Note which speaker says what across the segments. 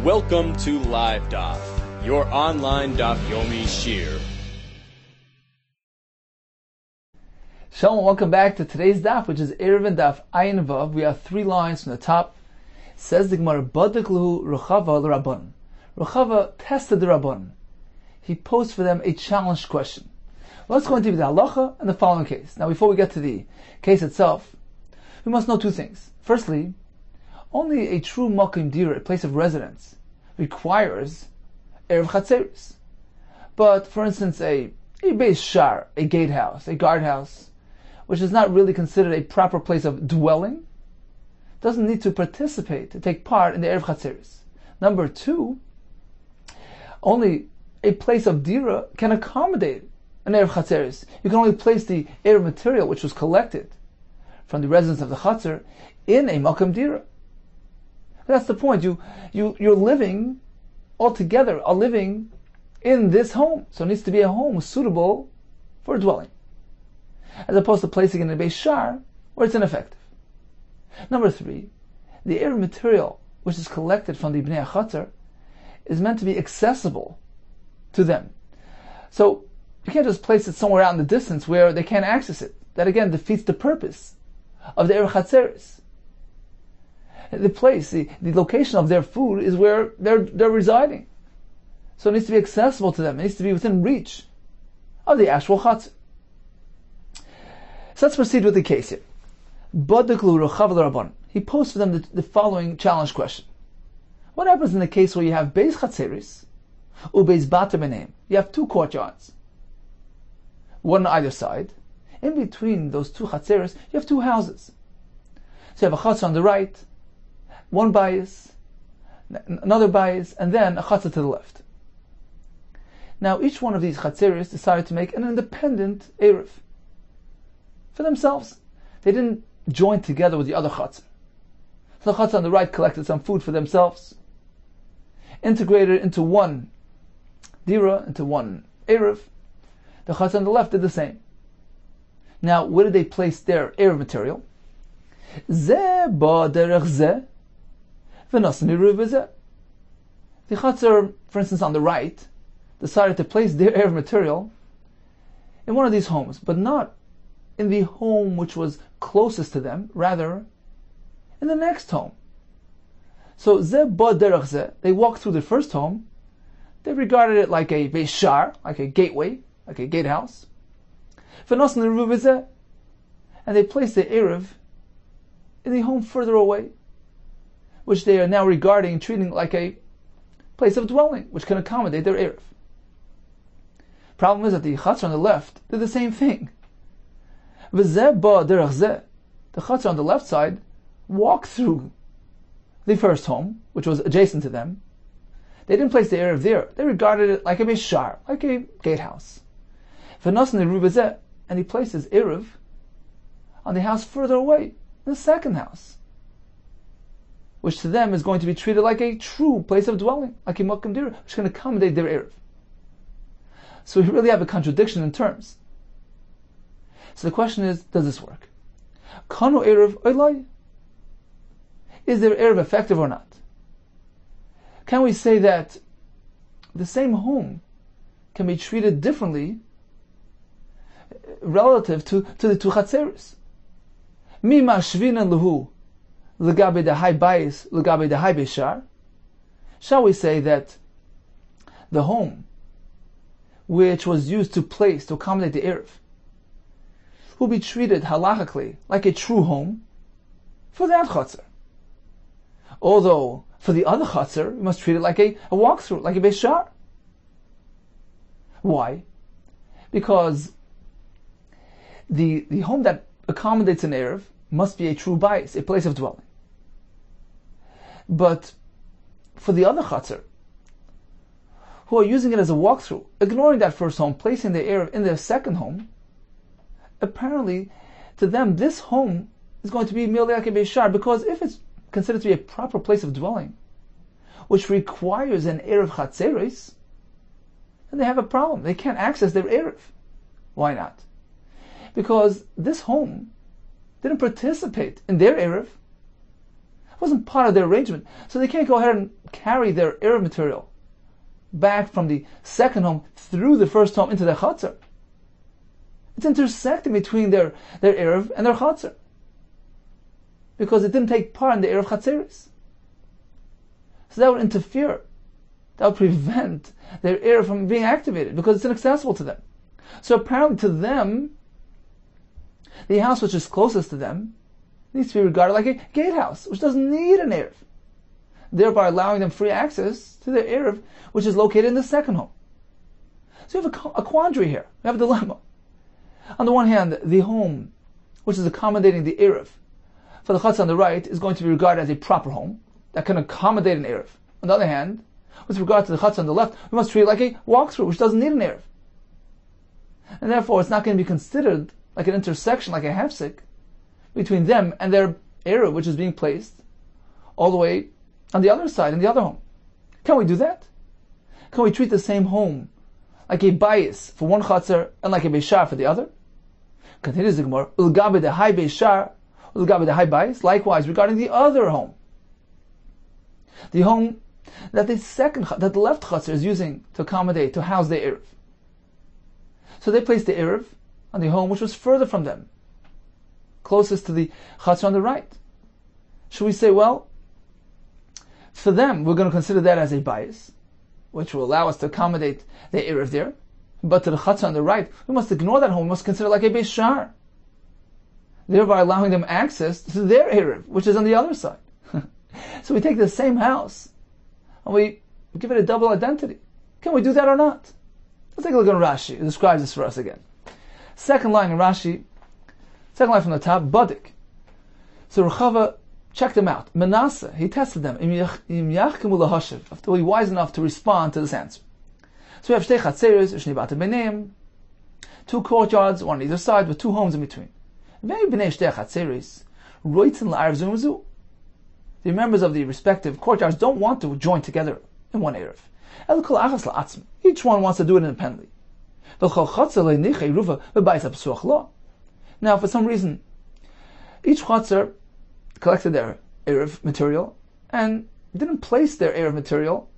Speaker 1: Welcome to Live Daf, your online Daf Yomi Shir.
Speaker 2: Shalom, welcome back to today's Daf, which is Eruvin Daf Ayin Vav. We have 3 lines from the top. Says the Gemara, Badaklu Ruchava l'Rabban. Ruchava tested the Rabban. He posed for them a challenge question. Let's go into the halacha and the following case. Now, before we get to the case itself, we must know 2 things. Firstly, only a true makom dira, a place of residence, requires erev chatzeris. But, for instance, a beis shar, a gatehouse, a guardhouse, which is not really considered a proper place of dwelling, doesn't need to participate, to take part in the erev chatzeris. Number 2, only a place of dira can accommodate an erev chatzeris. You can only place the erev material, which was collected from the residents of the chatzer, in a makom dira. That's the point. You're living all together, are living in this home. So it needs to be a home suitable for dwelling, as opposed to placing it in a beis shar, where it's ineffective. Number 3, the erev material, which is collected from the bnei chatzer, is meant to be accessible to them. So you can't just place it somewhere out in the distance where they can't access it. That again defeats the purpose of the erev chatzeris. The place, the location of their food is where they're residing. So it needs to be accessible to them. It needs to be within reach of the actual chatzer. So let's proceed with the case here. Badaklu Ruchav l'Rabban. He posed for them the following challenge question. What happens in the case where you have beis chatzeris, ubeis bater beneim? You have 2 courtyards, one on either side. In between those 2 chatzeris, you have 2 houses. So you have a chatzer on the right, one bayis, another bayis, and then a chatzer to the left. Now, each one of these chatzeris decided to make an independent erev for themselves. They didn't join together with the other chatzer. So the chatzer on the right collected some food for themselves, integrated into one dira, into one erev. The chatzer on the left did the same. Now, where did they place their erev material? Zeh ba derech zeh. The chatzer, for instance, on the right, decided to place their erev material in one of these homes, but not in the home which was closest to them, rather in the next home. So zeh ba derech zeh, they walked through the first home, they regarded it like a beis shar, like a gateway, like a gatehouse. And they placed the erev in the home further away, which they are now regarding and treating like a place of dwelling, which can accommodate their erev. Problem is that the chatzer on the left did the same thing. The chatzer on the left side walked through the first home, which was adjacent to them. They didn't place the erev there. They regarded it like a beis shar, like a gatehouse. And he placed his erev on the house further away, the second house, which to them is going to be treated like a true place of dwelling, like a makom dira, which can accommodate their erev. So we really have a contradiction in terms. So the question is, does this work? Kanu erev oilai? Is their erev effective or not? Can we say that the same home can be treated differently relative to the 2 chatzeris? Mi mashvinan luhu l'gabe de hai bayis l'gabe de hai beis shar? Shall we say that the home which was used to place, to accommodate the erev, will be treated halachically like a true home for that chatzer? Although for the other chatzer, we must treat it like a walkthrough, like a beis shar. Why? Because the home that accommodates an erev must be a true bayis, a place of dwelling. But for the other chatzer, who are using it as a walkthrough, ignoring that first home, placing the erev in their second home, apparently to them this home is going to be merely like a beis shar, because if it's considered to be a proper place of dwelling, which requires an erev chatzeris, then they have a problem. They can't access their erev. Why not? Because this home didn't participate in their erev. wasn't part of their arrangement. So they can't go ahead and carry their Eruv material back from the second home through the first home into their Chatzar. It's intersecting between their Eruv and their Chatzar, because it didn't take part in the Eruv Chatzeris. So that would interfere. That would prevent their Eruv from being activated, because it's inaccessible to them. So apparently to them, the house which is closest to them needs to be regarded like a gatehouse, which doesn't need an Eruv, thereby allowing them free access to their Eruv, which is located in the second home. So you have a quandary here. You have a dilemma. On the one hand, the home which is accommodating the Eruv for the Chatzar on the right is going to be regarded as a proper home that can accommodate an Eruv. On the other hand, with regard to the Chatzar on the left, we must treat it like a walkthrough, which doesn't need an Eruv. And therefore, it's not going to be considered like an intersection, like a hefsek, between them and their Eruv, which is being placed all the way on the other side, in the other home. Can we do that? Can we treat the same home like a bias for one Chatzar and like a Beishar for the other? Continues the Gemara, Ulgabe the high Beishar, Ulgabe the high bias, likewise regarding the other home. The home that the left Chatzar is using to accommodate, to house the Eruv. So they placed the Eruv on the home which was further from them, closest to the Chatzar on the right. Should we say, well, for them, we're going to consider that as a bias, which will allow us to accommodate the Eruv there, but to the Chatzar on the right, we must ignore that home, we must consider it like a Beishar, thereby allowing them access to their Eruv, which is on the other side. So we take the same house, and we give it a double identity. Can we do that or not? Let's take a look at Rashi. It describes this for us again. Second line in Rashi, second line from the top, Badik. So Rechava checked them out. Manasseh, he tested them. Im yachkemu lahashiv, after he wise enough to respond to this answer. So we have shtei chatzeres, shnei bate beneim, two courtyards, one on either side, with two homes in between. Vei b'nei shtei chatzeres, roitzen la'arv zu u'zu. The members of the respective courtyards don't want to join together in one Eruv. Each one wants to do it independently. Now, for some reason, each Chatzar collected their Eruv material and didn't place their Eruv material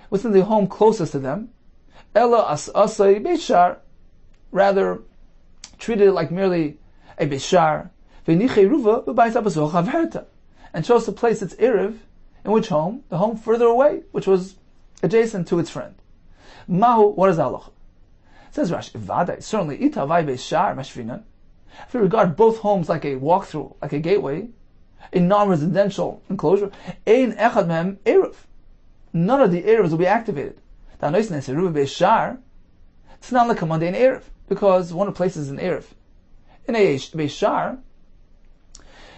Speaker 2: within the home closest to them. Rather, treated it like merely a Beishar, and chose to place its Eruv in which home? The home further away, which was adjacent to its friend. Mahu, what is halacha? Says Rashi, Vadai, certainly, itavai beishar mashvinan. If we regard both homes like a walkthrough, like a gateway, a non-residential enclosure, ein echad mehem eruv. None of the eruvs will be activated. It's not like a mundane eruv, because one places an eruv in a beishar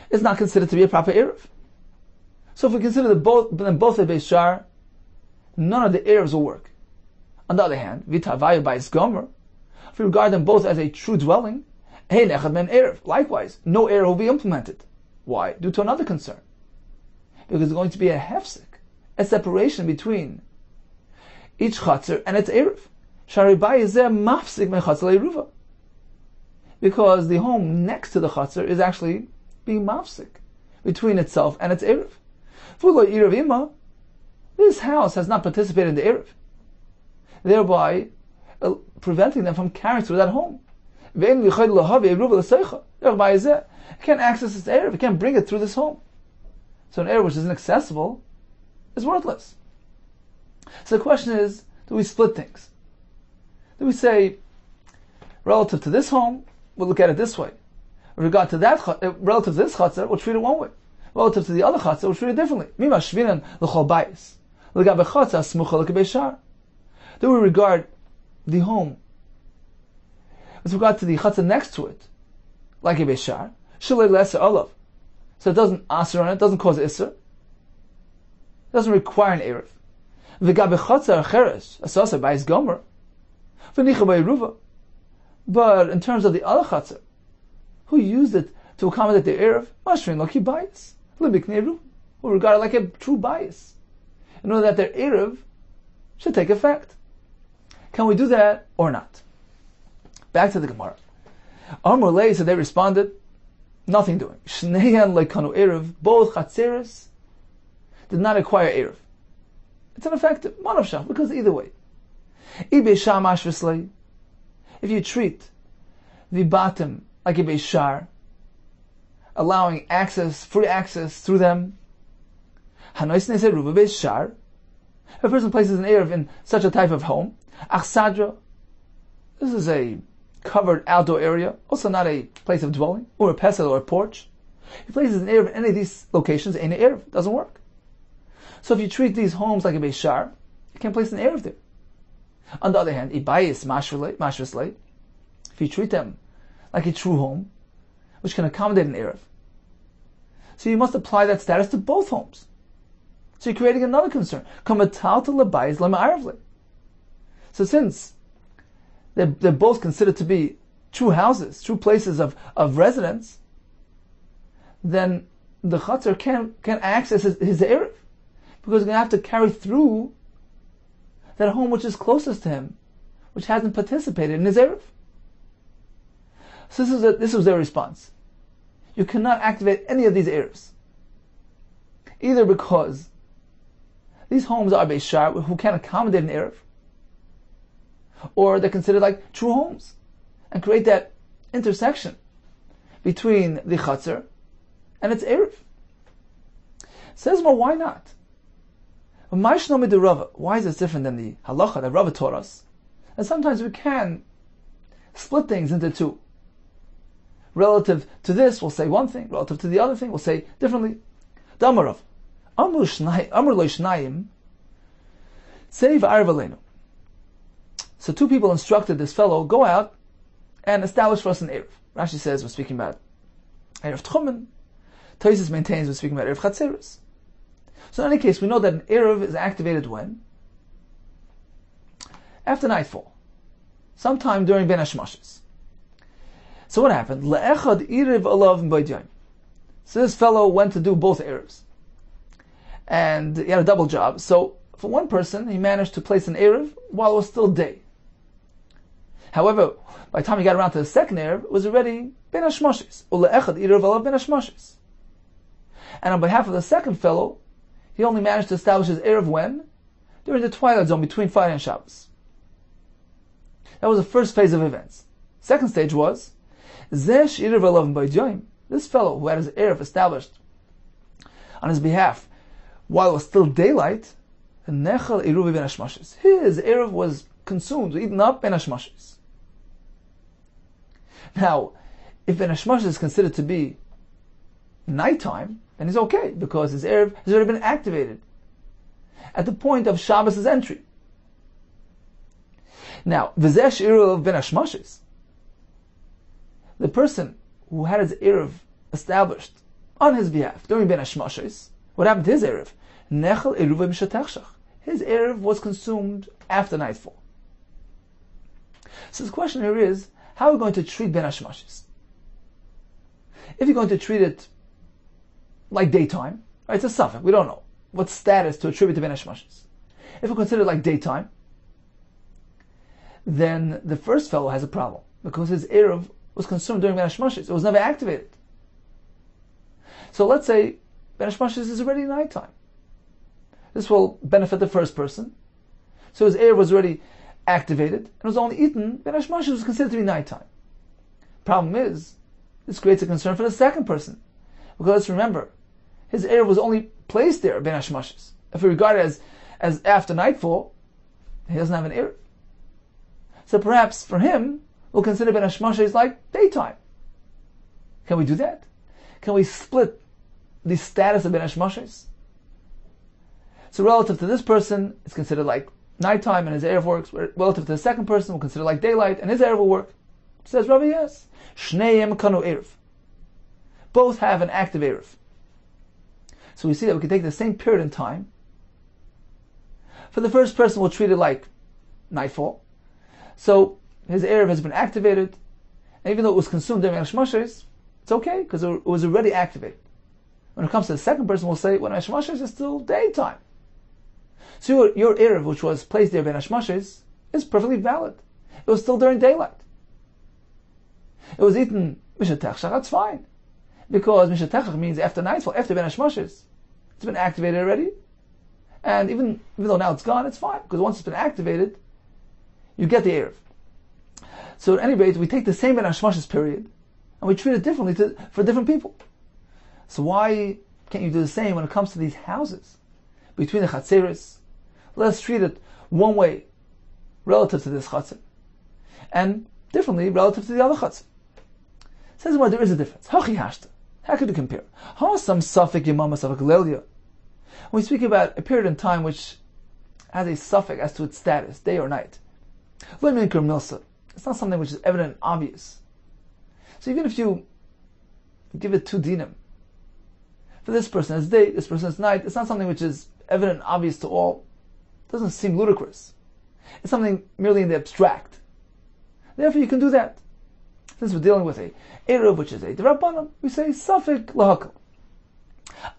Speaker 2: is not considered to be a proper eruv. So if we consider them both a beishar, none of the eruvs will work. On the other hand, vitavayu by its gomer, if we regard them both as a true dwelling, ein echad men eruv. Likewise, no eruv will be implemented. Why? Due to another concern. Because there's going to be a hefsek, a separation between each chatzar and its eruv. Sharibai is there mafsik me chatzar eruva. Because the home next to the chatzar is actually being mafsik between itself and its eruv. Fulo eruv ima, this house has not participated in the eruv, thereby preventing them from carrying through that home. It can't access its eruv, it can't bring it through this home. So an eruv which is inaccessible is worthless. So the question is, do we split things? Do we say, relative to this home, we'll look at it this way. With regard to that, relative to this chatzar, we'll treat it one way. Relative to the other chatzar, we'll treat it differently. Do we regard the home with regard to the chatzar next to it like a beishar? Shalei lesser olav. So it doesn't aser on it, doesn't cause iser. It doesn't require an eruv. V'gabe chatzar acheres asasa by his gomer. V'nicha by eruva. But in terms of the other chatzar, who used it to accommodate the eruv, mashrin loki bias. Libik ne'eruv, who regard it like a true bias, in order that their eruv should take effect. Can we do that or not? Back to the Gemara. Amr Lei, so they responded, nothing doing. Shneyan lekanu erev, both chatzeres did not acquire erev. It's ineffective, manavshach, because either way. Ibe shamash v'slei, if you treat the bottom like a beishar, allowing access, free access through them, hanois neseruva beishar, if a person places an erev in such a type of home, achsadra, this is a covered outdoor area, also not a place of dwelling, or a pesel or a porch. He places an erev in any of these locations, ain't an erev, doesn't work. So if you treat these homes like a beishar, you can't place an erev there. On the other hand, ibayis mashvislei, if you treat them like a true home, which can accommodate an erev, so you must apply that status to both homes. So you're creating another concern. So since they're both considered to be true houses, true places of residence, then the chatzar can't access his erev, because he's going to have to carry through that home which is closest to him, which hasn't participated in his erev. So this was their response. You cannot activate any of these erevs, either because these homes are beishar who can't accommodate an erev, or they're considered like true homes, and create that intersection between the chatzar and its erev. Says, well, why not? Why is this different than the halacha that Rava taught us? And sometimes we can split things into two. Relative to this, we'll say one thing. Relative to the other thing, we'll say differently. Damarav. Amr lo-shnayim seiv arv aleinu. So two people instructed this fellow, go out and establish for us an erev. Rashi says we're speaking about erev tchumen. Tosis maintains we're speaking about erev chatzeres. So in any case, we know that an erev is activated when? After nightfall. Sometime during Ben Hashmashis. So what happened? Le'echad erev alav m'baydyayim. So this fellow went to do both erevs. And he had a double job. So for one person, he managed to place an erev while it was still day. However, by the time he got around to the second erev, it was already Ben Hashmashis. Ule'echad erev alav Ben Hashmashis. And on behalf of the second fellow, he only managed to establish his erev when? During the twilight zone between Friday and Shabbos. That was the first phase of events. Second stage was, this fellow who had his erev established on his behalf while it was still daylight, his erev was consumed, eaten up Ben Hashmashis. Now, if Ben Hashmashis is considered to be nighttime, then he's okay, because his erev has already been activated at the point of Shabbos' entry. Now, v'zeh erev ben hashmashis, the person who had his erev established on his behalf during ben hashmashis, what happened to his erev? Nechel eruv b'shatachshach. His erev was consumed after nightfall. So the question here is, how are we going to treat ben hashmashis? If you're going to treat it like daytime, right, it's a suffix, we don't know what status to attribute to ben hashmashis. If we consider it like daytime, then the first fellow has a problem, because his erev was consumed during ben hashmashis. It was never activated. So let's say ben hashmashis is already nighttime. This will benefit the first person. So his erev was already activated, and was only eaten, ben hashmashis was considered to be nighttime. Problem is, this creates a concern for the second person, because let's remember, his erev was only placed there, ben hashmashis. If we regard it as after nightfall, he doesn't have an erev. So perhaps for him, we'll consider ben hashmashis like daytime. Can we do that? Can we split the status of ben hashmashis? So relative to this person, it's considered like nighttime and his erev works. Relative to the second person, we'll consider like daylight and his erev will work. Says Rabbi, yes. Shneim kanu erev. Both have an active erev. So we see that we can take the same period in time. For the first person, we'll treat it like nightfall. So his erev has been activated, and even though it was consumed during Hashmashis, it's okay, because it was already activated. When it comes to the second person, we'll say, when Hashmashis is still daytime. So your erev, which was placed there by Hashmashis, is perfectly valid. It was still during daylight. It was eaten Mishatechshach, that's fine. Because Mishatechach means after nightfall, after Ben Hashmoshes. It's been activated already. And even though now it's gone, it's fine. Because once it's been activated, you get the Erev. So at any rate, we take the same Ben Hashmoshes period, and we treat it differently for different people. So why can't you do the same when it comes to these houses? Between the Chatzeris, let's treat it one way relative to this Chatzer, and differently relative to the other Chatzer. Says well, there is a difference. Hachi hashta. How could you compare? Some suffix yamama suffix lelia. When we speak about a period in time which has a suffix as to its status, day or night. It's not something which is evident and obvious. So even if you give it 2 dinim, for this person it's day, this person it's night, it's not something which is evident and obvious to all. It doesn't seem ludicrous. It's something merely in the abstract. Therefore you can do that. Since we're dealing with a Eruv, which is a D'Rabbanan, we say Safik Lahakal.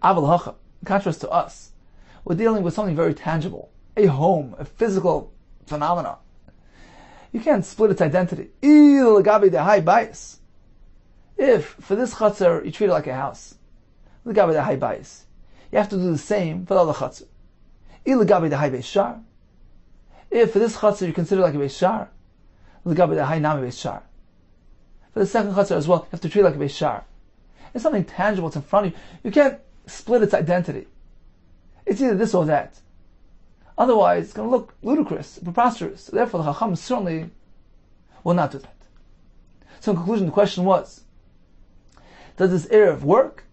Speaker 2: Aval Hacha, in contrast to us, we're dealing with something very tangible, a home, a physical phenomena. You can't split its identity. If for this Chatzar you treat it like a house, you have to do the same for the other Chatzar. If for this Chatzar you consider it like a Beis Shar, for the second Chatzar as well, you have to treat it like a Beis Shar. It's something tangible, it's in front of you. You can't split its identity. It's either this or that. Otherwise, it's going to look ludicrous, preposterous. Therefore, the Chacham certainly will not do that. So in conclusion, the question was, does this Erev work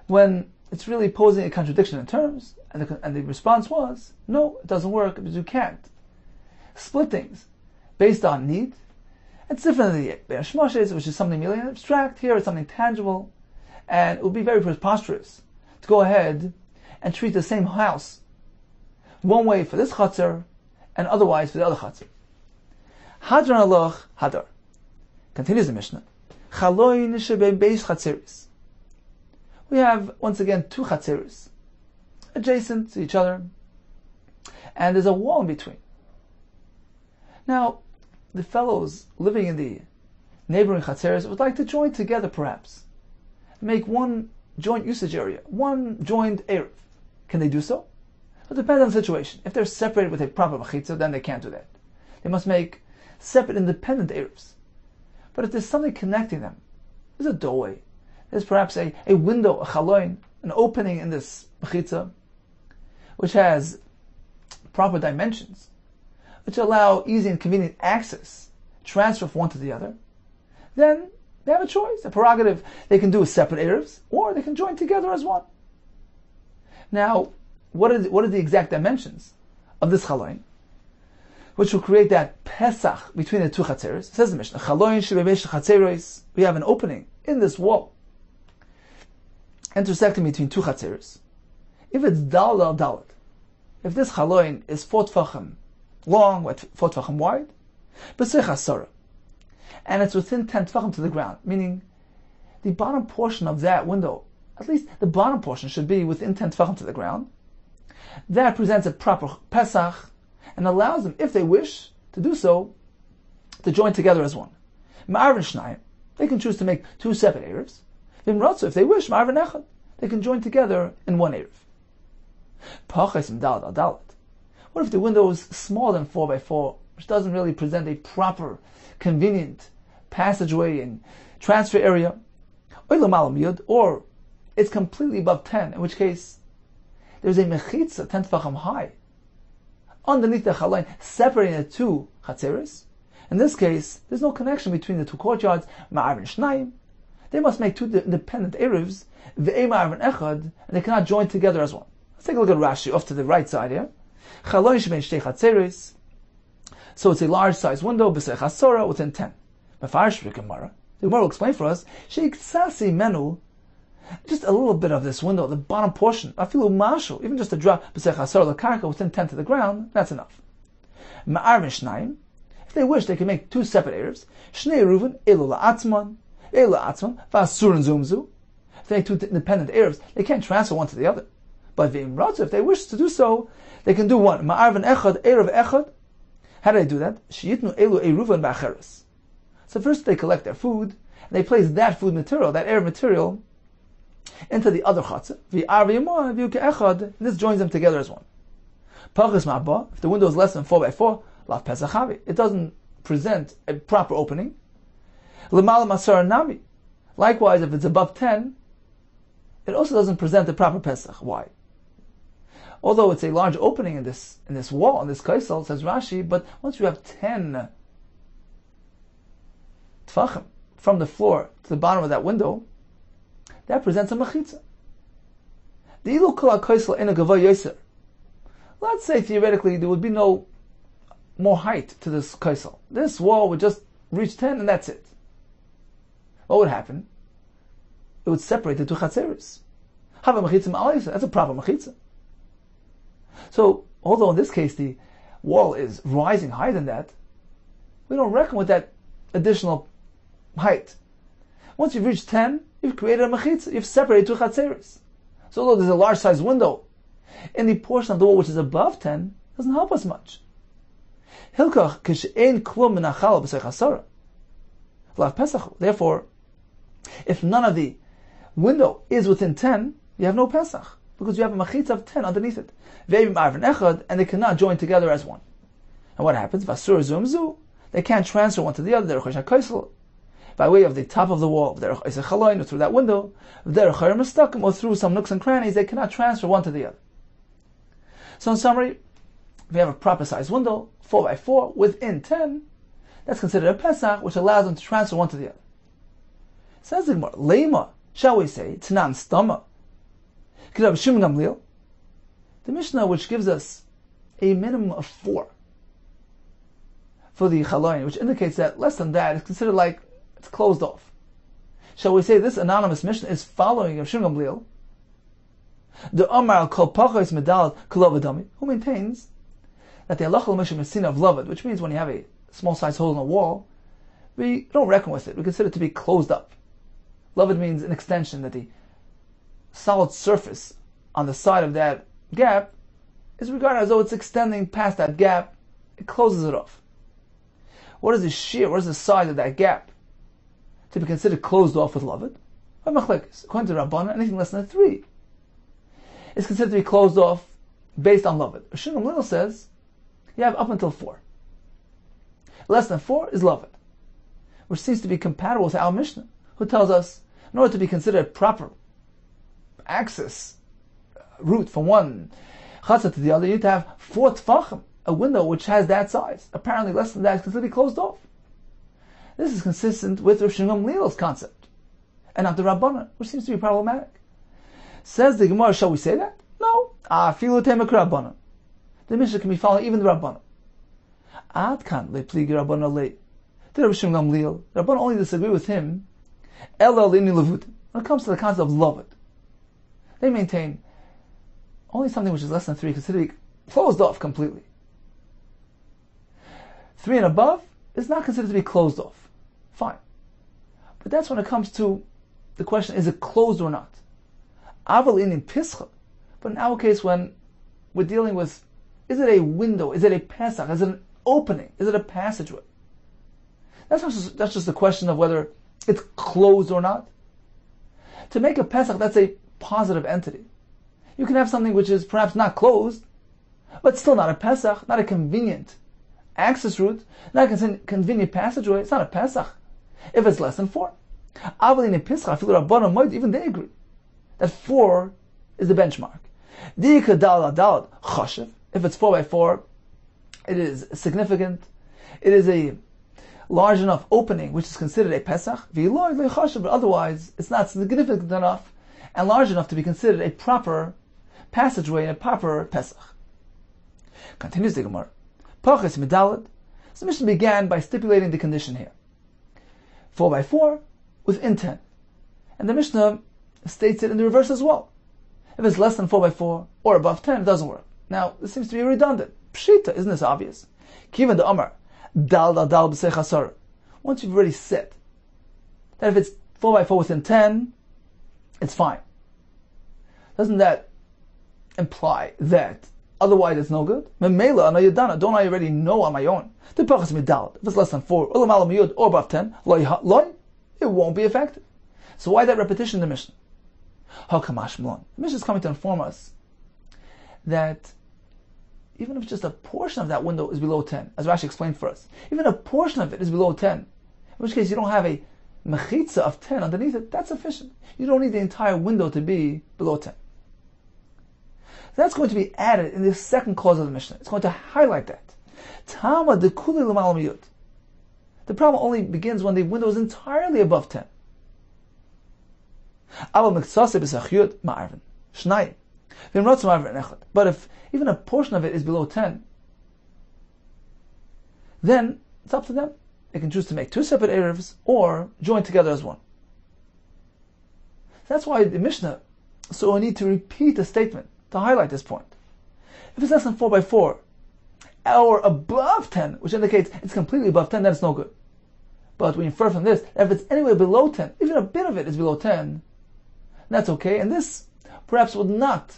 Speaker 2: when it's really posing a contradiction in terms? And the response was, no, it doesn't work because you can't split things based on need. It's different than the Ben Hashmoshes, which is something merely abstract. Here it's something tangible, and it would be very preposterous to go ahead and treat the same house one way for this Chatzar and otherwise for the other Chatzar. Hadran Aloch Hadar. Continues the Mishnah. Chaloin shebei beis Chatzeris. We have, once again, 2 Chatzeris adjacent to each other, and there's a wall in between. Now, the fellows living in the neighboring Chatzeris would like to join together, perhaps, make one joint usage area, one joined Erev. Can they do so? It depends on the situation. If they're separated with a proper machitza, then they can't do that. They must make separate, independent Erevs. But if there's something connecting them, there's a doorway, there's perhaps a window, a chaloin, an opening in this machitza, which has proper dimensions, which allow easy and convenient access, transfer from one to the other, then they have a choice, a prerogative. They can do separate Erevs, or they can join together as one. Now, what are the exact dimensions of this chaloin, which will create that pesach between the 2 chatzeros? It says the Mishnah, chaloin shebebesh chatzeros. We have an opening in this wall, intersecting between 2 chatzeros. If it's dalet, if this chaloin is 4 tfachim long, 4 tfachim wide, b'sech asara, and it's within 10 tfachim to the ground, meaning the bottom portion of that window, at least the bottom portion, should be within 10 tfachim to the ground. That presents a proper pesach and allows them, if they wish to do so, to join together as one. Ma'arvin shnayim, they can choose to make 2 separate Erevs. If they wish, ma'arvin echad, they can join together in one Erev. Pachas im dalet al dalet. What if the window is smaller than 4 by 4, which doesn't really present a proper, convenient passageway and transfer area? Or it's completely above 10, in which case there's a mechitza 10 tefachim high underneath the chalain, separating the 2 chatzeres. In this case, there's no connection between the 2 courtyards. Ma'arvin shnayim, they must make 2 independent erevs, ve'ei ma'arvin echad, and they cannot join together as one. Let's take a look at Rashi off to the right side here. Chaloin shebein shtei chatzeres, so it's a large size window, b'sech hasora, within 10. Mefarish v'gemara, the Gemara will explain for us, she'iksasi menu, just a little bit of this window, the bottom portion, afilu mashu, even just a drop, b'sech hasora l'karka, within 10 to the ground, that's enough. Ma'arvin shnayim, if they wish, they can make 2 separate Erevs. Shnei Eruvin, elu la'atzman, v'asurin zumzu. If they make 2 independent Erevs, they can't transfer one to the other. But if they wish to do so, they can do one. Ma'arvin echad, Erev echad. How do they do that? Sheyitnu elu Eruvin ba'acheres. So first they collect their food, And they place that food material, that air material, into the other chatzah. And this joins them together as one. If the window is less than 4x4, lav pesach havi. It doesn't present a proper opening. Likewise, if it's above 10, it also doesn't present a proper pesach. Why? Although it's a large opening in this wall, in this kaisel, says Rashi, but once you have 10 tfachim from the floor to the bottom of that window, that presents a mechitza. The ilu kol kaisel in a gavay yoser. Let's say theoretically there would be no more height to this kaisel. This wall would just reach 10 and that's it. What would happen? It would separate the two chatzeres. Have a mechitza ma'alaysa. That's a proper mechitza. So, although in this case the wall is rising higher than that, we don't reckon with that additional height. Once you've reached 10, you've created a mechitza. You've separated two chatzeres. So although there's a large sized window in the portion of the wall which is above 10, doesn't help us much. Hilkach kishein klum min hachala b'sei chasara. Lav pesach. Therefore, if none of the window is within 10, you have no pesach, because you have a machitza of 10 underneath it. And they cannot join together as one. And what happens? Vasur zumzu. They can't transfer one to the other. By way of the top of the wall, or through that window, or through some nooks and crannies, they cannot transfer one to the other. So in summary, if you have a proper sized window, 4x4, within 10, that's considered a pesach, which allows them to transfer one to the other. Says the Gemara, Lema, shall we say, Tanan Stama. The Mishnah, which gives us a minimum of 4 for the chaloin, which indicates that less than that is considered like it's closed off. Shall we say this anonymous Mishnah is following Rav Shimon Gamliel, the Omar al Kol Pachos Medal Kolovadami, who maintains that the halacha l'mishum is sin of loved, which means when you have a small sized hole in a wall, we don't reckon with it. We consider it to be closed up. Loved means an extension, that the solid surface on the side of that gap is regarded as though it's extending past that gap. It closes it off. What is the shear? What is the size of that gap to be considered closed off with loved? According to Rabbanan, anything less than 3 is considered to be closed off based on loved. Shimon Gamliel says you have up until 4. Less than 4 is loved, which seems to be compatible with our Mishnah, who tells us in order to be considered a proper access route from one chatzah to the other, you need to have 4 tfachim, a window which has that size. Apparently less than that is considered to be closed off. This is consistent with Rav Shimon Gamliel's concept, and not the Rabbanan, which seems to be problematic. Says the Gemara, shall we say that? No. Afilu temek Rabbanan. The Mishnah can be following even the Rabbanan. Ad kan lepligi Rabbanan le. Did Rav Shimon Gamliel, the Rabbanan only disagree with him ela lini levutim. When it comes to the concept of loved, they maintain only something which is less than 3 considered to be closed off completely. 3 and above is not considered to be closed off. Fine. But that's when it comes to the question, is it closed or not? Aval in pischa. But in our case, when we're dealing with, is it a window? Is it a pesach? Is it an opening? Is it a passageway? That's just a question of whether it's closed or not. To make a pesach, that's a positive entity. You can have something which is perhaps not closed, but still not a pesach, not a convenient access route, not a convenient passageway. It's not a pesach if it's less than 4. Even they agree that 4 is the benchmark. If it's 4x4, it is significant. It is a large enough opening which is considered a pesach. But otherwise, it's not significant enough and large enough to be considered a proper passageway and a proper pesach. Continues the Gemara. Pachas medalad. So the Mishnah began by stipulating the condition here. 4x4 within 10. And the Mishnah states it in the reverse as well. If it's less than 4x4 or above 10, it doesn't work. Now, this seems to be redundant. Pshita, isn't this obvious? Kivan the Amar, dal b'sei chasar. Once you've already said that if it's 4x4 within 10, it's fine. Doesn't that imply that otherwise it's no good? Memela anayadana, don't I already know on my own? The pachas medal. If it's less than 4, or above 10, loy, it won't be effective. So why that repetition in the Mishnah? Hakamash Mlon. The Mishnah is coming to inform us that even if just a portion of that window is below 10, as Rashi explained for us, even a portion of it is below 10, in which case you don't have a mechitza of 10 underneath it, that's sufficient. You don't need the entire window to be below 10. That's going to be added in the second clause of the Mishnah. It's going to highlight that. Tama de kuli l'mal miyut. The problem only begins when the window is entirely above 10. But if even a portion of it is below 10, then it's up to them. They can choose to make two separate Eruvs or join together as one. That's why the Mishnah, so we need to repeat the statement to highlight this point. If it's less than 4 by 4 or above 10, which indicates it's completely above 10, then it's no good. But we infer from this that if it's anywhere below 10, even a bit of it is below 10, that's okay. And this perhaps would not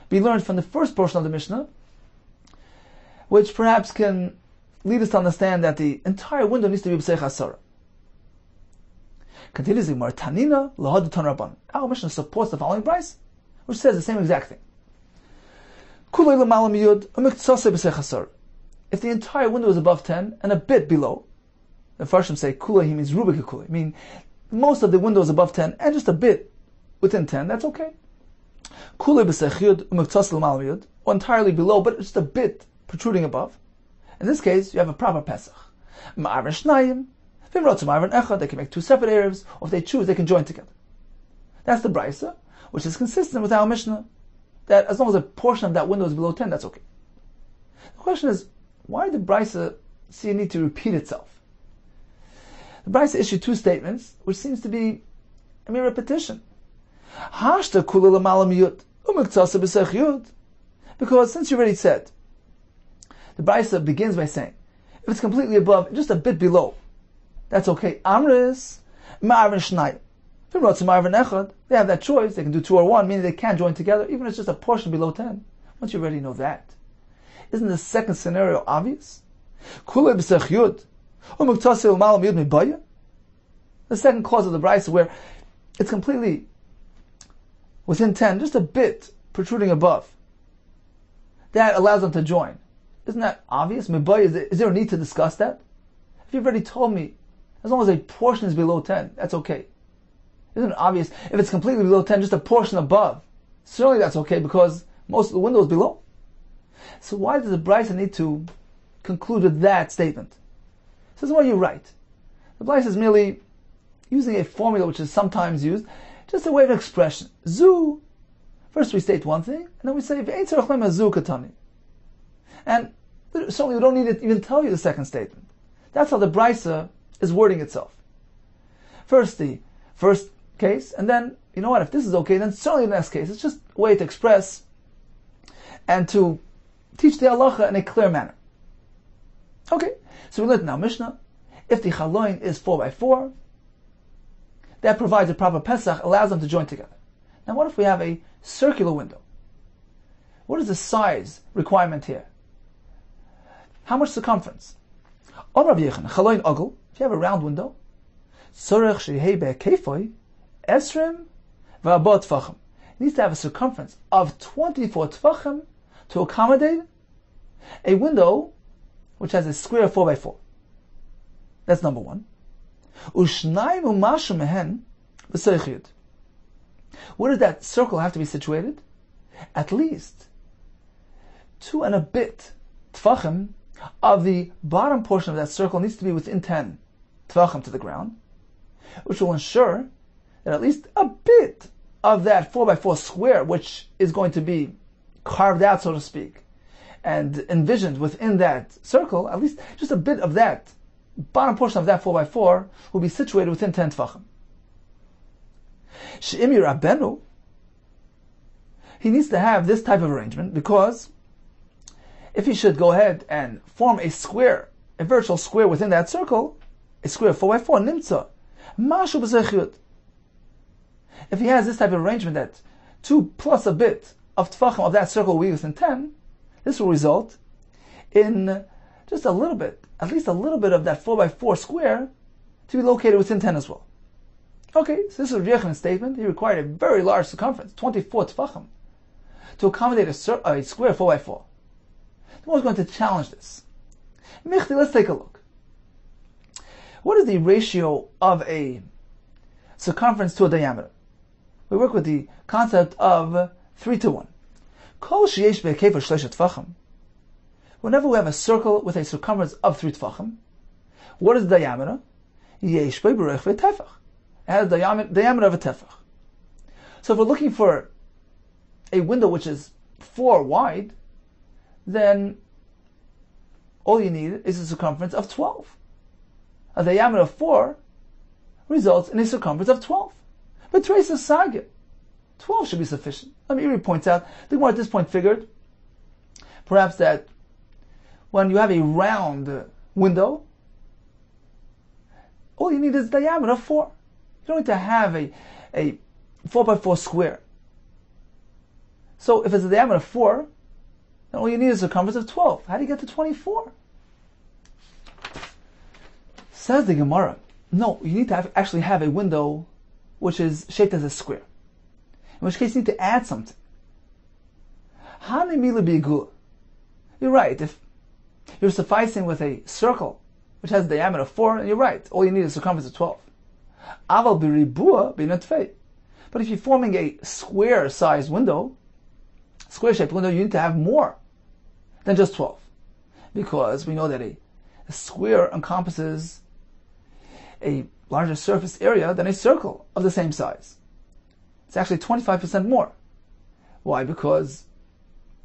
Speaker 2: be learned from the first portion of the Mishnah, which perhaps can lead us to understand that the entire window needs to be b'seich asara. Continues the Gemara, Tanina lahad tan rabban. Our Mishnah supports the following brayso, which says the same exact thing. Kulei l'malam yud u'miktsasei b'seich asara. If the entire window is above 10 and a bit below, the Farshim say kulei, he means rubik kulei, meaning most of the window is above 10 and just a bit within 10, that's okay. Kulei b'seich yud u'miktsasei l'malam yud, or entirely below, but just a bit protruding above. In this case, you have a proper Pesach. Ma'aver shnayim, they can make two separate Eruvs, or if they choose, they can join together. That's the brayso, which is consistent with our Mishnah, that as long as a portion of that window is below 10, that's okay. The question is, why did the brayso see a need to repeat itself? The brayso issued two statements, which seems to be a mere repetition. Because since you already said, the brayso begins by saying, if it's completely above, just a bit below, that's okay. Amris, ma'avin shnayim. They have that choice. They can do 2 or 1, meaning they can't join together, even if it's just a portion below 10. Once you already know that, isn't the second scenario obvious? The second clause of the brayso, where it's completely within 10, just a bit protruding above, that allows them to join. Isn't that obvious? Is there a need to discuss that? If you've already told me, as long as a portion is below 10, that's okay. Isn't it obvious? If it's completely below 10, just a portion above, certainly that's okay because most of the window is below. So why does the brayso need to conclude with that statement? Says, well, you're right. The brayso is merely using a formula which is sometimes used, just a way of expression. Zu. First we state one thing, and then we say, zu katani. And certainly we don't need to even tell you the second statement. That's how the brayso is wording itself. First the first case, and then, you know what, if this is okay, then certainly the next case. It's just a way to express and to teach the halacha in a clear manner. Okay, so we learned now Mishnah, if the chaloin is 4 by 4, that provides a proper Pesach, allows them to join together. Now what if we have a circular window? What is the size requirement here? How much circumference? If you have a round window, it needs to have a circumference of 24 tvachim to accommodate a window which has a square 4 by 4. That's number one. Where does that circle have to be situated? At least 2 and a bit tvachim of the bottom portion of that circle needs to be within 10 tvachim to the ground, which will ensure that at least a bit of that 4 by 4 square, which is going to be carved out, so to speak, and envisioned within that circle, at least just a bit of that bottom portion of that 4 by 4 will be situated within 10 tvachim. She'imi Rabbenu, he needs to have this type of arrangement because if he should go ahead and form a square, a virtual square within that circle, a square 4 by 4, nimtza, mashu b'zechiyut. If he has this type of arrangement that 2 plus a bit of tvachim of that circle will be within 10, this will result in just a little bit, at least a little bit of that 4 by 4 square to be located within 10 as well. Okay, so this is Rabbi Yochanan's statement. He required a very large circumference, 24 tefachim, to accommodate a square 4x4. The Gemara is going to challenge this. Michti, let's take a look. What is the ratio of a circumference to a diameter? We work with the concept of 3 to 1. Kol sheyesh be'kefer shleisha tefachim. Whenever we have a circle with a circumference of 3 tefachim, what is the diameter? Yesh be'berech ve'tefach. It has the diameter of a tefach. So if we're looking for a window which is 4 wide, then all you need is a circumference of 12. A diameter of 4 results in a circumference of 12. But trace the saga. 12 should be sufficient. Eri points out, the Gemara at this point figured perhaps that when you have a round window, all you need is a diameter of 4. You don't need to have a 4x4 square. So if it's a diameter of 4, then all you need is a circumference of 12. How do you get to 24? Says the Gemara, no, you need to actually have a window which is shaped as a square. In which case you need to add something. You're right, if you're sufficing with a circle which has a diameter of 4, and you're right, all you need is a circumference of 12. But if you're forming a square-sized window, square-shaped window, you need to have more than just 12. Because we know that a square encompasses a larger surface area than a circle of the same size. It's actually 25% more. Why? Because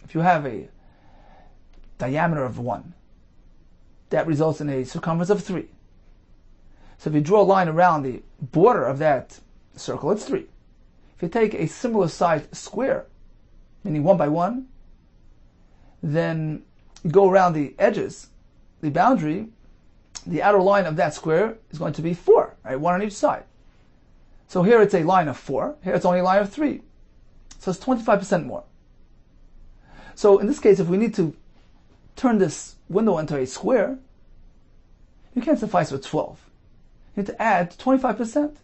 Speaker 2: if you have a diameter of 1, that results in a circumference of 3. So if you draw a line around the border of that circle, it's 3. If you take a similar sized square, meaning 1 by 1, then you go around the edges, the boundary, the outer line of that square is going to be 4, right? 1 on each side. So here it's a line of 4, here it's only a line of 3. So it's 25% more. So in this case, if we need to turn this window into a square, you can't suffice with 12. You need to add 25%.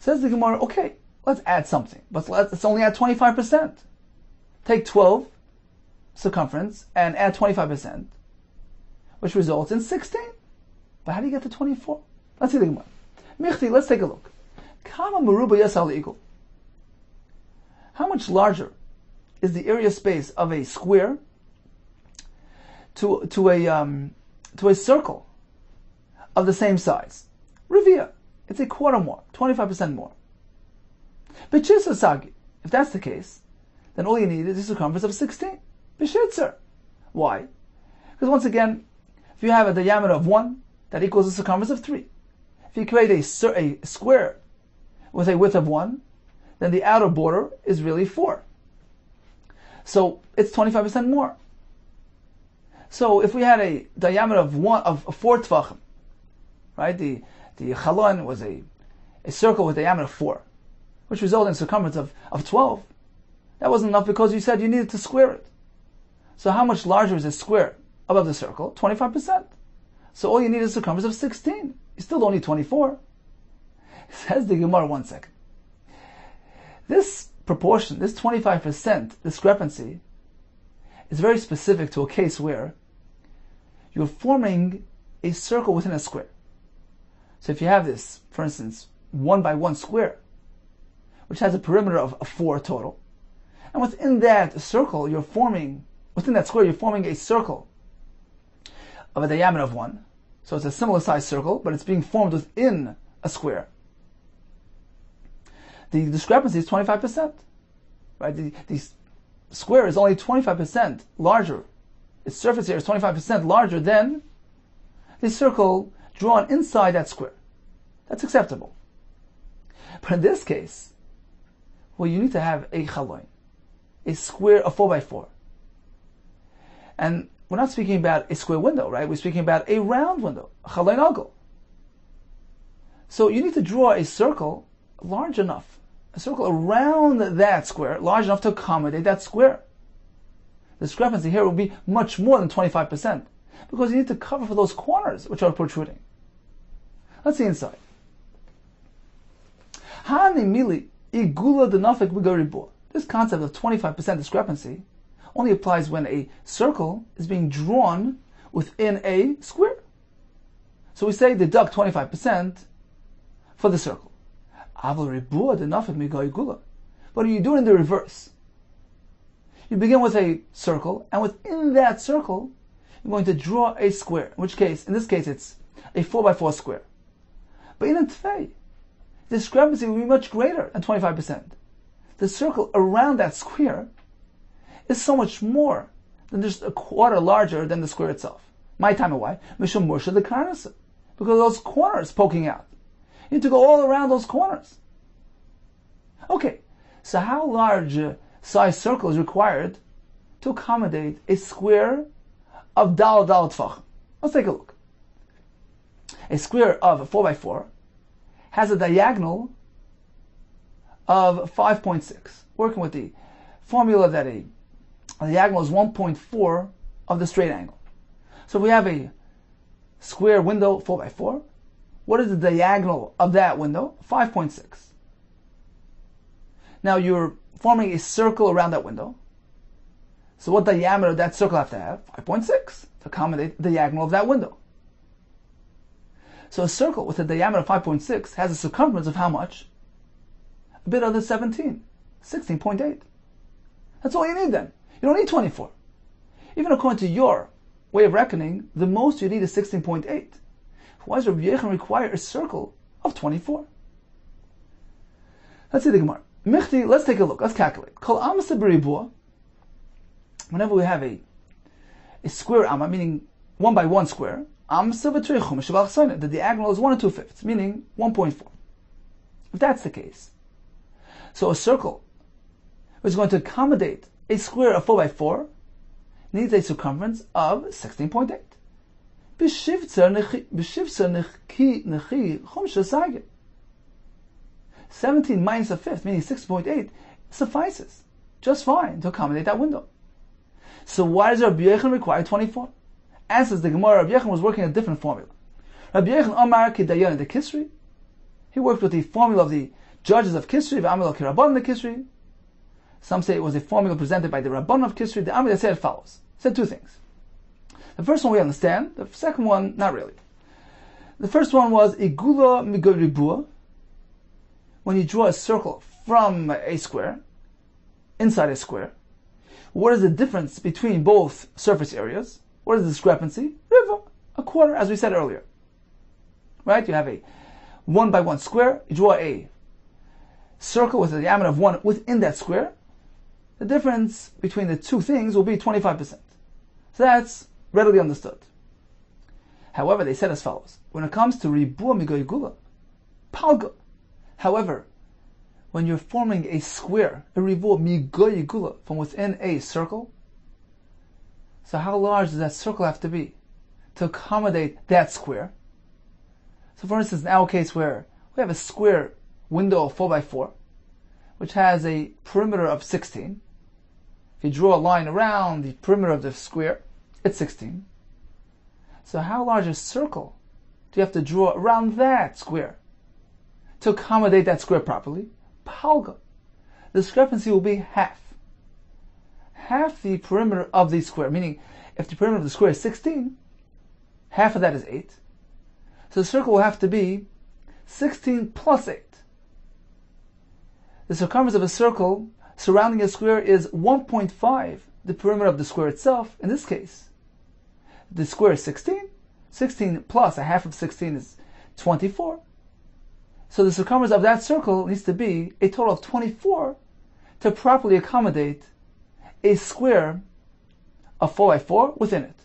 Speaker 2: Says the Gemara, okay, let's add something, but let's only add 25%. Take 12 circumference and add 25%, which results in 16. But how do you get to 24? Let's see the Gemara. Michti, let's take a look. Kama meruba yasal eagle. How much larger is the area space of a square to a circle of the same size? Revia, it's a quarter more, 25% more. B'chitzer sagi, if that's the case, then all you need is a circumference of 16. B'chitzer. Why? Because once again, if you have a diameter of 1, that equals a circumference of 3. If you create a square with a width of 1, then the outer border is really 4. So it's 25% more. So if we had a diameter of 4 tefachim, right? The chalon was a circle with a diameter of 4, which resulted in a circumference of 12. That wasn't enough because you said you needed to square it. So how much larger is a square above the circle? 25%. So all you need is a circumference of 16. You still don't need 24. Says the Gemara, 1 second. This proportion, this 25% discrepancy, is very specific to a case where you're forming a circle within a square. So if you have this, for instance, 1 by 1 square, which has a perimeter of 4 total, and within that circle, within that square, you're forming a circle of a diameter of 1. So it's a similar sized circle, but it's being formed within a square. The discrepancy is 25%. Right? The square is only 25% larger. Its surface area is 25% larger than the circle drawn inside that square. That's acceptable. But in this case, well, you need to have a chaloin, a square of 4 by 4. And we're not speaking about a square window, right? We're speaking about a round window, a chaloin agel. So you need to draw a circle large enough, a circle around that square, large enough to accommodate that square. The discrepancy here will be much more than 25%, because you need to cover for those corners which are protruding. Let's see inside. This concept of 25% discrepancy only applies when a circle is being drawn within a square. So we say deduct 25% for the circle. But you do it in the reverse. You begin with a circle, and within that circle, you're going to draw a square. In this case, it's a 4x4 square. But in a tfei, the discrepancy will be much greater than 25%. The circle around that square is so much more than just a quarter larger than the square itself. My time and why? Mishum Mursha the Karnasa. Because of those corners poking out. You need to go all around those corners. Okay, so how large a size circle is required to accommodate a square of dal tfachim? Let's take a look. A square of 4x4 has a diagonal of 5.6. Working with the formula that a diagonal is 1.4 of the straight angle. So if we have a square window 4x4, what is the diagonal of that window? 5.6. Now you're forming a circle around that window. So what diameter does that circle have to have? 5.6 to accommodate the diagonal of that window. So a circle with a diameter of 5.6 has a circumference of how much? A bit under 17, 16.8. That's all you need then. You don't need 24. Even according to your way of reckoning, the most you need is 16.8. Why does Rabbi Yehuda require a circle of 24? Let's see the Gemara. Michti, let's take a look. Let's calculate. Kol amasa b'ribua. Whenever we have a square amma, meaning 1 by 1 square, amasa v'trei chumash shabal chsayna. The diagonal is 1 2/5, meaning 1.4. If that's the case, so a circle which is going to accommodate a square of 4x4 needs a circumference of 16.8. 17 minus a fifth, meaning 6.8, suffices just fine to accommodate that window. So why does Rabbi Yehuda require 24? Answers the Gemara, Rabbi Yehuda was working a different formula. Rabbi Yehuda Amar Kidayan the Kisri. He worked with the formula of the judges of Kisri, V'amil Kirabban the Kisri. Some say it was a formula presented by the Rabban of Kisri. The Amir said it follows. He said two things. The first one we understand. The second one, not really. The first one was Igula Migoribua. When you draw a circle from a square, inside a square, what is the difference between both surface areas? What is the discrepancy? Riva, a quarter, as we said earlier. Right? You have a 1 by 1 square. You draw a circle with a diameter of 1 within that square. The difference between the two things will be 25%. So that's readily understood. However, they said as follows. When it comes to Ribua Migoyigula, Palga. However, when you're forming a square, a Ribua Migoyigula, from within a circle, so how large does that circle have to be to accommodate that square? So for instance, in our case where we have a square window of 4x4, which has a perimeter of 16. If you draw a line around the perimeter of the square, it's 16. So how large a circle do you have to draw around that square to accommodate that square properly? Palga. The discrepancy will be half. Half the perimeter of the square, meaning if the perimeter of the square is 16, half of that is 8. So the circle will have to be 16 plus 8. The circumference of a circle surrounding a square is 1.5 the perimeter of the square itself. In this case, the square is 16. 16 plus a half of 16 is 24. So the circumference of that circle needs to be a total of 24 to properly accommodate a square of 4x4 within it.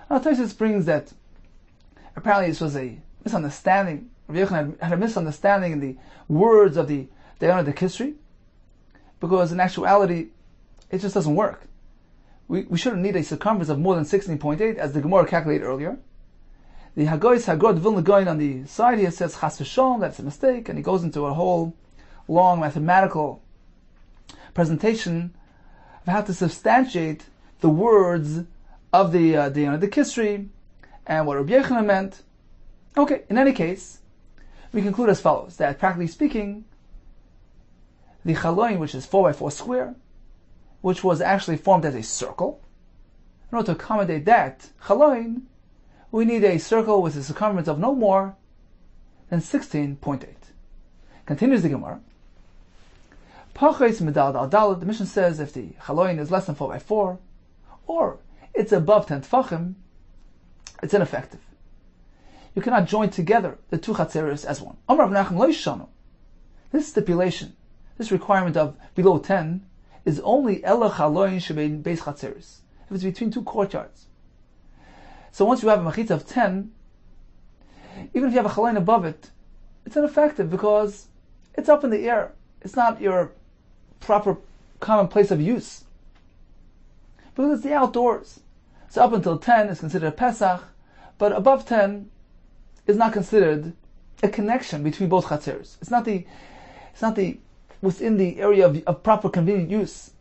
Speaker 2: Now Tosfos brings that apparently this was a misunderstanding. Rabbi Yehuda had a misunderstanding in the words of the Dayan of the Kisri, because in actuality it just doesn't work. We shouldn't need a circumference of more than 16.8 as the Gemara calculated earlier. The Hagoyis Hagod Vilna Goyin on the side here says Chas v'Shalom, that's a mistake, and he goes into a whole long mathematical presentation of how to substantiate the words of the Dayan of the Kisri and what Rabbi Yehuda meant. Okay, in any case, we conclude as follows, that practically speaking, the chaloin, which is 4x4 square, which was actually formed as a circle, in order to accommodate that chaloin, we need a circle with a circumference of no more than 16.8. Continues the Gemara. The Mishnah says if the chaloin is less than 4x4, or it's above 10 tfachim, it's ineffective. You cannot join together the two chatzeros as one. This stipulation, this requirement of below 10, is only ela chaloin shebein beis chatzeros, if it's between two courtyards. So once you have a machitza of 10, even if you have a chaloin above it, it's ineffective because it's up in the air. It's not your proper common place of use. Because it's the outdoors. So up until 10 is considered a Pesach, but above 10 is not considered a connection between both chatzeros. It's not the within the area of proper convenient use.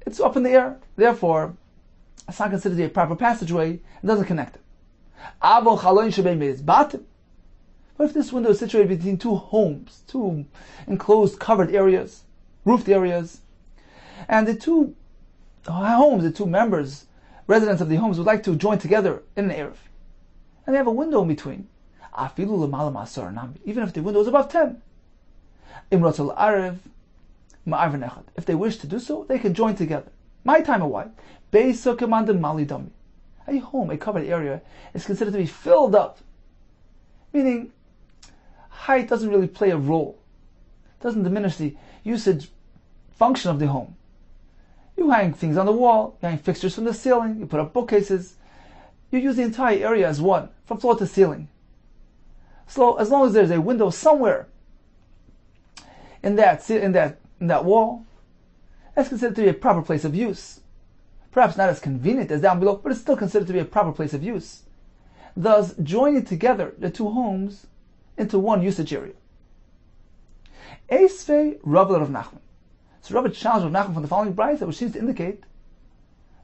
Speaker 2: It's up in the air. Therefore, it's not considered to be a proper passageway. It doesn't connect it. But if this window is situated between two homes, two enclosed covered areas, roofed areas, and the two homes, the two members, residents of the homes would like to join together in an Eruv, and they have a window in between, even if the window is above 10, if they wish to do so, they can join together. My time away. A home, a covered area, is considered to be filled up. Meaning, height doesn't really play a role. It doesn't diminish the usage function of the home. You hang things on the wall, you hang fixtures from the ceiling, you put up bookcases. You use the entire area as one, from floor to ceiling. So as long as there's a window somewhere in that wall, that's considered to be a proper place of use. Perhaps not as convenient as down below, but it's still considered to be a proper place of use. Thus, joining together the two homes into one usage area. Eisvei Rav Nachman. So Rabbi challenged Rav Nachman from the following brayta, which seems to indicate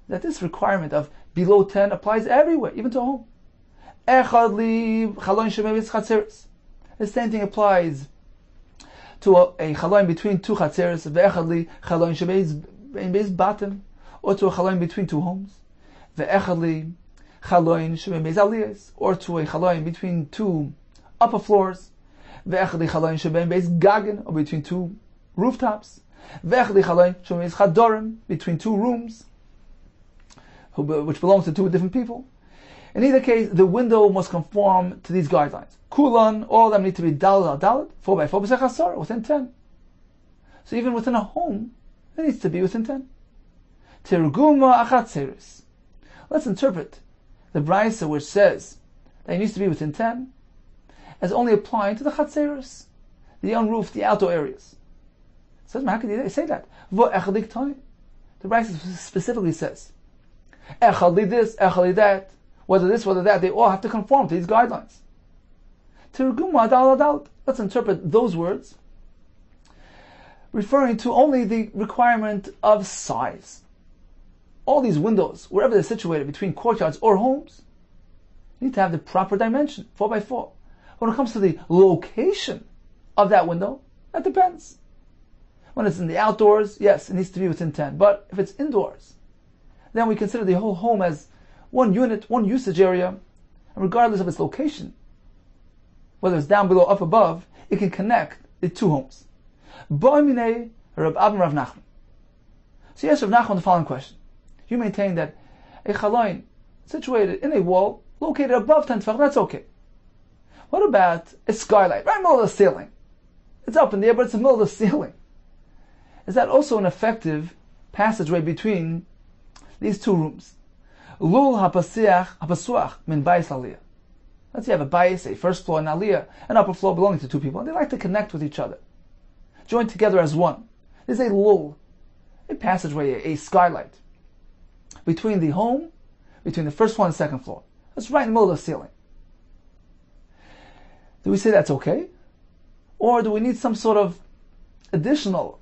Speaker 2: that this requirement of below 10 applies everywhere, even to a home. The same thing applies to a chaloin between two chatzeres, or to a chaloin between two homes, or to a chaloin between two upper floors, or between two rooftops, between two rooms, which belongs to two different people. In either case, the window must conform to these guidelines. Kulan, all of them need to be dalet 4x4 b'sechasar, within 10. So even within a home, it needs to be within 10. Terguma achatzeris. Let's interpret the brayta which says that it needs to be within 10 as only applying to the chatzeris, the unroofed, the outdoor areas. It says, how can you say that? The brayta specifically says, echad this, echad that, whether this, whether that, they all have to conform to these guidelines. Let's interpret those words referring to only the requirement of size. All these windows, wherever they're situated between courtyards or homes, need to have the proper dimension, 4x4. When it comes to the location of that window, that depends. When it's in the outdoors, yes, it needs to be within 10. But if it's indoors, then we consider the whole home as one unit, one usage area, and regardless of its location, whether it's down below, up above, it can connect the two homes. Ba'amine Rav Nachman. So yes, Rav Nachman, the following question. You maintain that a chaloin situated in a wall, located above 10 tefach, that's okay. What about a skylight, right in the middle of the ceiling? It's up in the air, but it's in the middle of the ceiling. Is that also an effective passageway between these two rooms? Lul hapasuach min bayis aliyah. Let's say you have a bayis, a first floor, and aliyah, an upper floor belonging to two people, and they like to connect with each other, join together as one. There's a lul, a passageway, a skylight between the home, between the first floor and the second floor. That's right in the middle of the ceiling. Do we say that's okay? Or do we need some sort of additional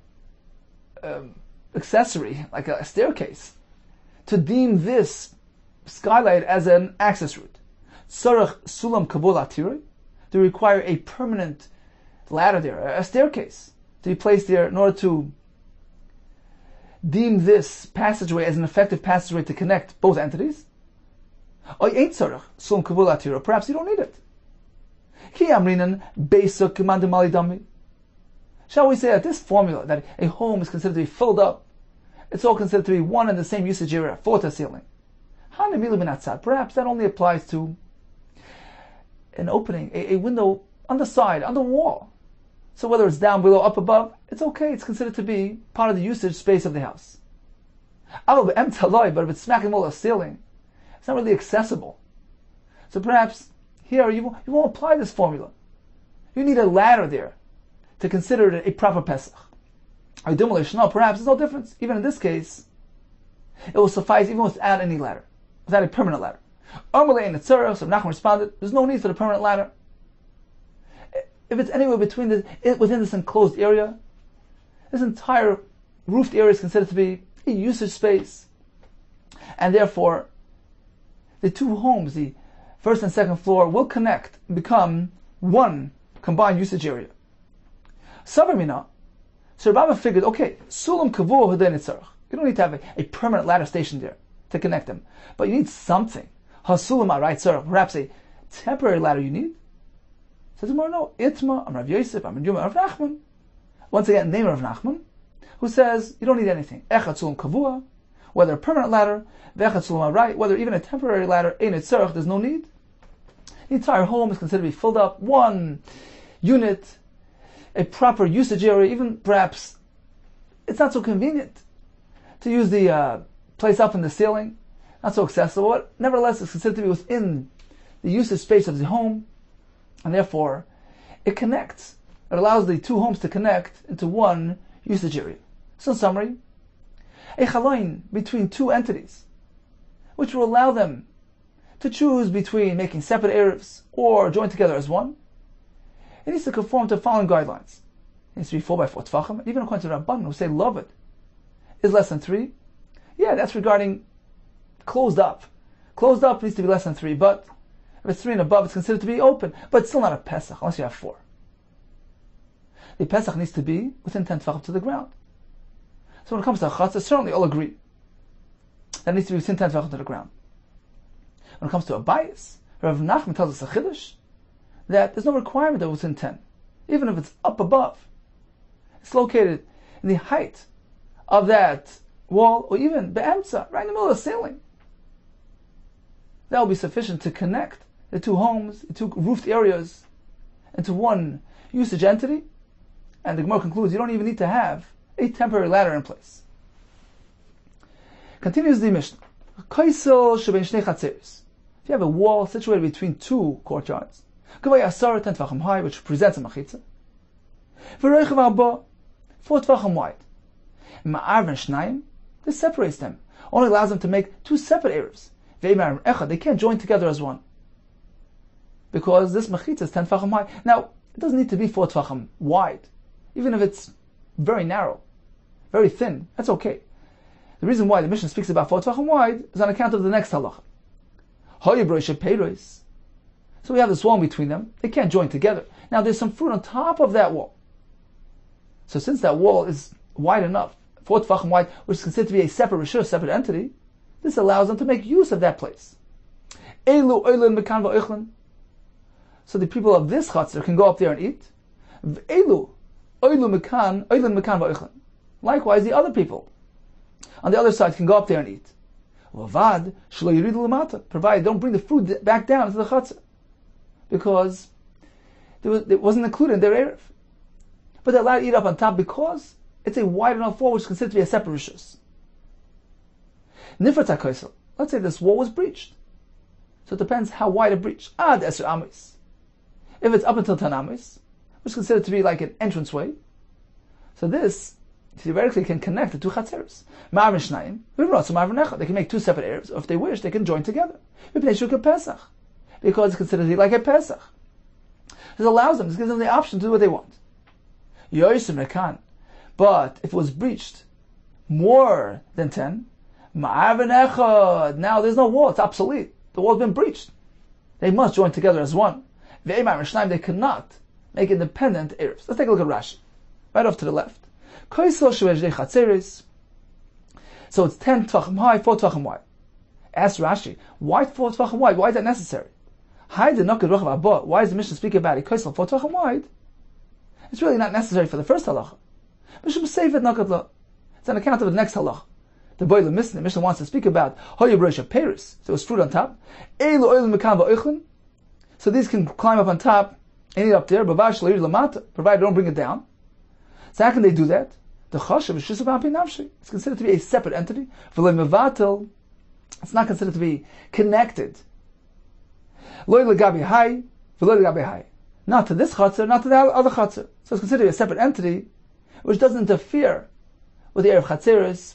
Speaker 2: accessory, like a staircase, to deem this skylight as an access route? Sarach sulam kabul atiri. Do we require a permanent ladder there, a staircase, to be placed there in order to deem this passageway as an effective passageway to connect both entities? Perhaps you don't need it. Shall we say that this formula, that a home is considered to be filled up, it's all considered to be one and the same usage area, floor to ceiling? Perhaps that only applies to an opening, a window on the side, on the wall. So whether it's down, below, up, above, it's okay. It's considered to be part of the usage space of the house. But if it's smacking all the ceiling, it's not really accessible. So perhaps here you won't apply this formula. You need a ladder there to consider it a proper Pesach. Perhaps there's no difference. Even in this case, it will suffice even without any ladder, without a permanent ladder. So Nachman responded, there's no need for the permanent ladder. If it's anywhere within this enclosed area, this entire roofed area is considered to be a usage space. And therefore, the two homes, the first and second floor, will connect and become one combined usage area. Savamina, so Rabbi figured, okay, Sulam Kavur Hadain Itzarach. You don't need to have a permanent ladder station there to connect them. But you need something. Hasulam Arai Tzarach, perhaps a temporary ladder you need. Says more, no, Itma, I'm Rav Yosef, I'm Yuma, Rav Nachman. Once again, name of Rav Nachman, who says you don't need anything. Echad Sulam Kavua, whether a permanent ladder, Vechad Sulam Arai, whether even a temporary ladder, Ein Itzarach, there's no need. The entire home is considered to be filled up, one unit, a proper usage area, even perhaps it's not so convenient to use the place up in the ceiling, not so accessible, but nevertheless it's considered to be within the usage space of the home, and therefore it connects. It allows the two homes to connect into one usage area. So in summary, a chalain between two entities, which will allow them to choose between making separate eruvs or join together as one, it needs to conform to the following guidelines. It needs to be 4 by 4 tefachim. Even according to Rabban, who say love it, is less than 3. Yeah, that's regarding closed up. Closed up needs to be less than 3, but if it's 3 and above, it's considered to be open. But it's still not a Pesach, unless you have 4. The Pesach needs to be within 10 tefachim to the ground. So when it comes to chatzah, certainly all agree that it needs to be within 10 tefachim to the ground. When it comes to a bias, Rav Nachman tells us a chiddush that there's no requirement that it's within 10, even if it's up above. It's located in the height of that wall, or even be'emtza, right in the middle of the ceiling. That will be sufficient to connect the two homes, the two roofed areas, into one usage entity. And the Gemara concludes, you don't even need to have a temporary ladder in place. Continues the Mishnah. If you have a wall situated between two courtyards, 10 tefachim high, which presents a machitza, 4 tefachim wide, this separates them, only allows them to make two separate eruvs. They can't join together as one, because this machitza is 10 tefachim high. Now, it doesn't need to be 4 tefachim wide, even if it's very narrow, very thin. That's okay. The reason why the Mishnah speaks about 4 tefachim wide is on account of the next halacha. So we have this wall between them. They can't join together. Now there's some fruit on top of that wall. So since that wall is wide enough, 4 tefachim wide, which is considered to be a separate rishur, separate entity, this allows them to make use of that place. So the people of this chatzar can go up there and eat. Likewise, the other people on the other side can go up there and eat. Provided don't bring the food back down to the chatzar, because it wasn't included in their erev. But they're allowed to eat up on top because it's a wide enough wall which is considered to be a separate rishus. Nifrat HaKosel. Let's say this wall was breached. So it depends how wide a breach. Ad Esr Amis. If it's up until 10 Amis, which is considered to be like an entranceway, so this theoretically can connect the two chatzeres. Ma'avin Shnayim, they can make two separate eruvs, or if they wish, they can join together. Because it's considered to be like a Pesach. This allows them, this gives them the option to do what they want. But if it was breached more than 10, now there's no wall, it's obsolete. The wall's been breached. They must join together as one. Ve'emar Shnaim, they cannot make independent Erevs. Let's take a look at Rashi. Right off to the left. Koisel Shevej Chatzeris. So it's 10 Tvachim high, 4 Tvachim wide. Ask Rashi, why 4 Tvachim wide? Why is that necessary? Why is the Mishnah speaking about a Koisel 4 Tvachim wide? It's really not necessary for the first halacha. It's on account of the next halacha. The Mishnah wants to speak about Hoyabrosh Paris. So it's fruit on top. So these can climb up on top and eat up there, provided they don't bring it down. So how can they do that? The chashav is shusab api nafshi. It's considered to be a separate entity. It's not considered to be connected. Not to this chatzar, not to the other chatzar. So it's considered a separate entity, which doesn't interfere with the Erev Chatzeris,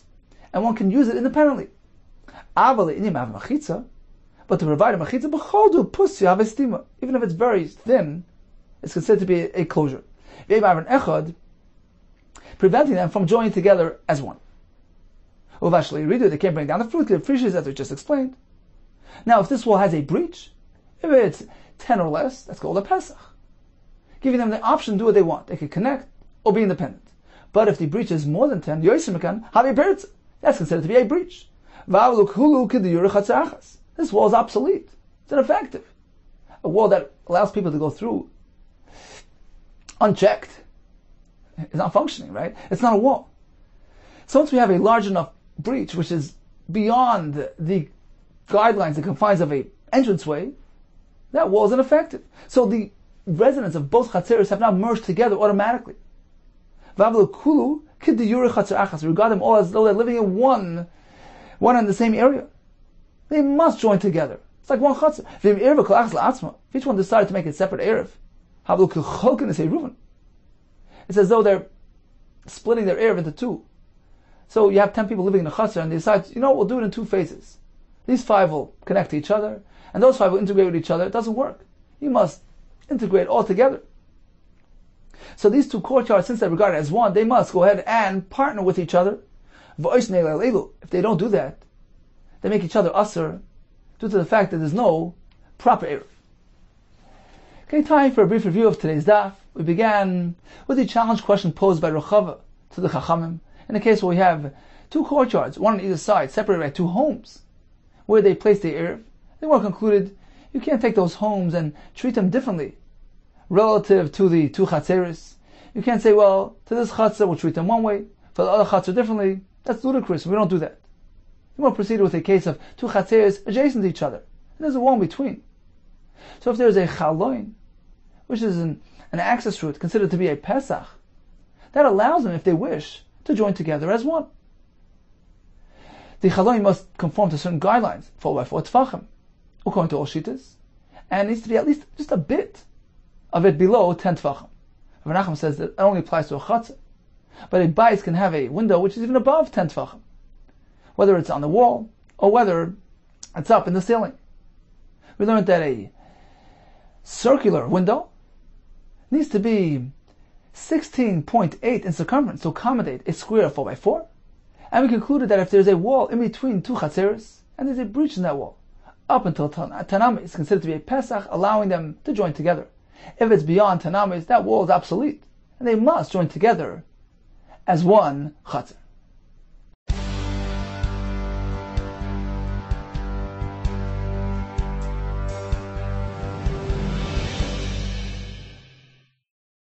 Speaker 2: and one can use it independently. But to provide a machitza, even if it's very thin, it's considered to be a closure. Preventing them from joining together as one. They can't bring down the fruit, as we just explained. Now, if this wall has a breach, if it's 10 or less, that's called a Pesach. Giving them the option to do what they want. They can connect or be independent. But if the breach is more than 10, that's considered to be a breach. This wall is obsolete. It's ineffective. A wall that allows people to go through unchecked is not functioning, right? It's not a wall. So once we have a large enough breach, which is beyond the guidelines, the confines of a entranceway, that wall is ineffective. So the residents of both chatzeros have now merged together automatically. We regard them all as though they're living in one in the same area. They must join together. It's like one chatzer. If each one decided to make a separate erev, Eruvin. It's as though they're splitting their erev into two. So you have 10 people living in a chatzer, and they decide, we'll do it in 2 phases. These 5 will connect to each other, and those 5 will integrate with each other. It doesn't work. You must integrate all together. So these 2 courtyards, since they're regarded as one, they must go ahead and partner with each other. If they don't do that, they make each other usher due to the fact that there's no proper erev. Okay, time for a brief review of today's daf. We began with the challenge question posed by Rechava to the Chachamim. In the case where we have 2 courtyards, one on either side, separated by 2 homes, where they place the erev, they were concluded you can't take those homes and treat them differently relative to the 2 chatzeris. You can't say, well, to this chatzar we'll treat them one way, for the other chatzar differently. That's ludicrous. We don't do that. We will proceed with a case of 2 chatzeris adjacent to each other, and there's a wall in between. So if there's a chaloin, which is an access route considered to be a Pesach, that allows them, if they wish, to join together as one. The chaloin must conform to certain guidelines, 4x4 tefachim, according to all shittas, and it needs to be at least just a bit of it below 10 tefachim. Rabbi Nachman says that it only applies to a chatzah, but a bais can have a window which is even above 10 tefachim, whether it's on the wall or whether it's up in the ceiling. We learned that a circular window needs to be 16.8 in circumference to accommodate a square of 4x4. And we concluded that if there's a wall in between 2 chatzeros, and there's a breach in that wall, up until Tanami is considered to be a Pesach, allowing them to join together. If it's beyond Tanami, that wall is obsolete, and they must join together as one chatzer.